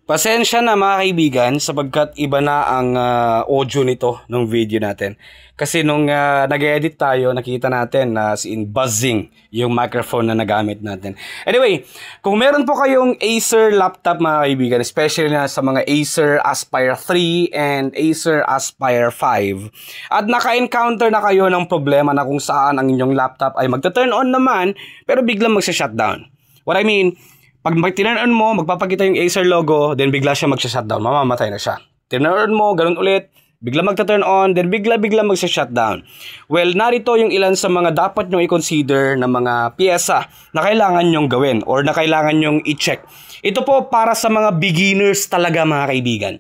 Pasensya na mga kaibigan sapagkat iba na ang audio nito ng video natin. Kasi nung nag-edit tayo, nakita natin na as in buzzing yung microphone na nagamit natin. Anyway, kung meron po kayong Acer laptop mga kaibigan, especially na sa mga Acer Aspire 3 and Acer Aspire 5, at naka-encounter na kayo ng problema na kung saan ang inyong laptop ay magta-turn on naman pero biglang magsa-shutdown. What I mean, pag tinurn-on mo, magpapakita yung Acer logo, then bigla siya magsha-shutdown, mamamatay na siya. Tinurn-on mo, ganun ulit, bigla magta-turn on, then bigla magsha-shutdown. Well, narito yung ilan sa mga dapat nyong i-consider na mga piyesa na kailangan nyong gawin or na kailangan nyong i-check. Ito po para sa mga beginners talaga mga kaibigan.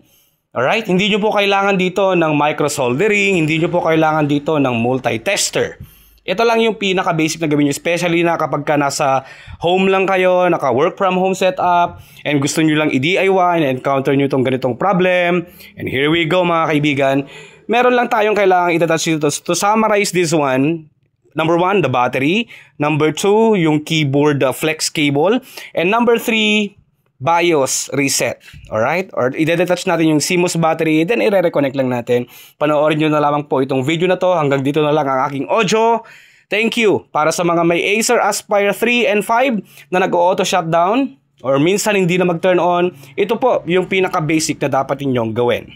Alright? Hindi nyo po kailangan dito ng micro-soldering, hindi nyo po kailangan dito ng multi-tester. Ito lang yung pinaka-basic na gawin nyo, especially na kapag ka nasa home lang kayo, naka-work from home setup, and gusto nyo lang i-DIY, and encounter nyo itong ganitong problem. And here we go mga kaibigan. Meron lang tayong kailangan itatouch dito. To summarize this one, number 1, the battery. Number 2, yung keyboard flex cable. And number 3, BIOS reset. Alright? Or i-detach natin yung CMOS battery, then i-reconnect lang natin. Panoorin nyo na lamang po itong video na to. Hanggang dito na lang ang aking audio. Thank you. Para sa mga may Acer Aspire 3 and 5 na nag-auto shutdown or minsan hindi na mag-turn on, ito po yung pinaka-basic na dapat ninyong gawin.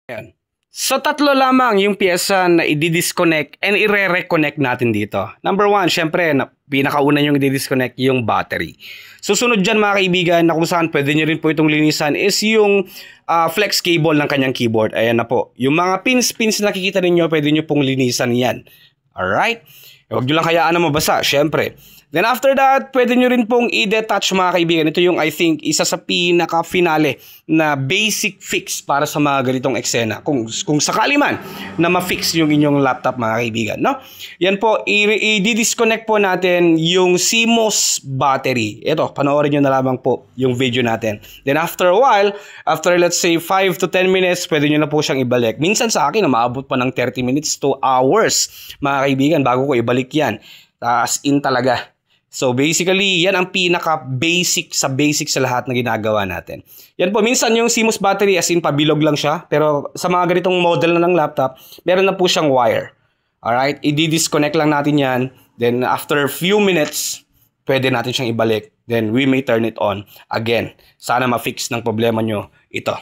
Ayan. So, tatlo lamang yung piyesa na i-disconnect and i-reconnect natin dito. Number 1, syempre, pinakauna yung i-disconnect yung battery. Susunod dyan mga kaibigan na kung saan pwede nyo rin po itong linisan is yung flex cable ng kanyang keyboard. Ayan na po. Yung mga pins na nakikita ninyo, pwede nyo pong linisan yan. Alright? Huwag nyo lang hayaan na mabasa, syempre. Then after that, pwede nyo rin pong i-detach mga kaibigan. Ito yung I think isa sa pinaka-finale na basic fix para sa mga ganitong eksena. Kung sakali man na ma-fix yung inyong laptop mga kaibigan. No? Yan po, i-disconnect po natin yung CMOS battery. Ito, panoorin nyo na lamang po yung video natin. Then after a while, after let's say 5 to 10 minutes, pwede nyo na po siyang ibalik. Minsan sa akin, maabot pa ng 30 minutes to hours mga kaibigan bago ko ibalik yan. As in talaga. So basically, yan ang pinaka-basic sa lahat na ginagawa natin. Yan po, minsan yung CMOS battery as in pabilog lang siya. Pero sa mga ganitong model na ng laptop, meron na po siyang wire. Alright, i-disconnect lang natin yan. Then after a few minutes, pwede natin siyang ibalik. Then we may turn it on again. Sana ma-fix ng problema nyo ito.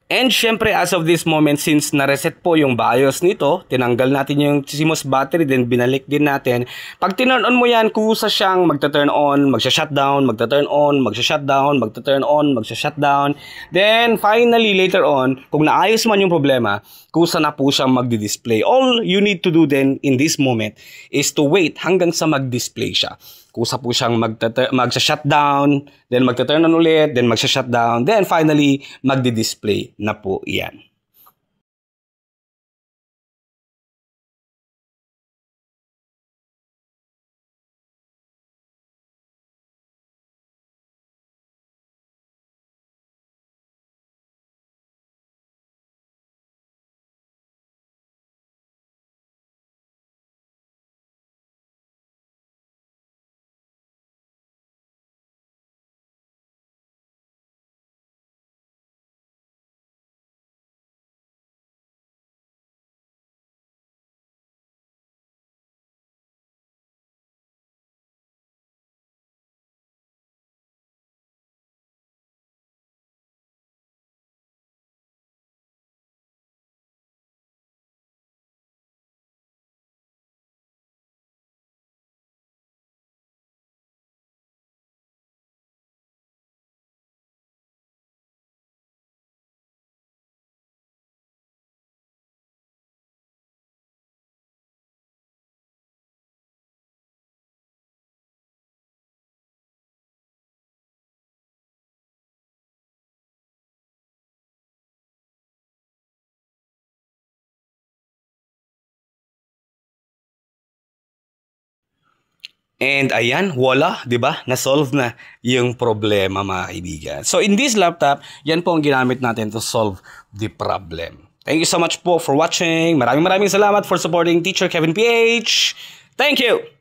And syempre, as of this moment, since na-reset po yung BIOS nito, tinanggal natin yung CMOS battery, then binalik din natin. Pag tinurn on mo yan, kusa siyang magta-turn on, magsha-shutdown, magta-turn on, magsha-shutdown, magta-turn on, magsha-shutdown. Then, finally, later on, kung naayos man yung problema, kusa na po siyang magdi-display. All you need to do then, in this moment, is to wait hanggang sa mag-display siya. Kusa po siyang magsha-shutdown, then magta-turn on ulit, then magsha-shutdown, then finally, magdi-display na po yan. And ayan, wala, 'di ba? Na-solve na yung problema, mga kaibigan. So in this laptop, yan po ang ginamit natin to solve the problem. Thank you so much po for watching. Maraming salamat for supporting Teacher Kevin PH. Thank you.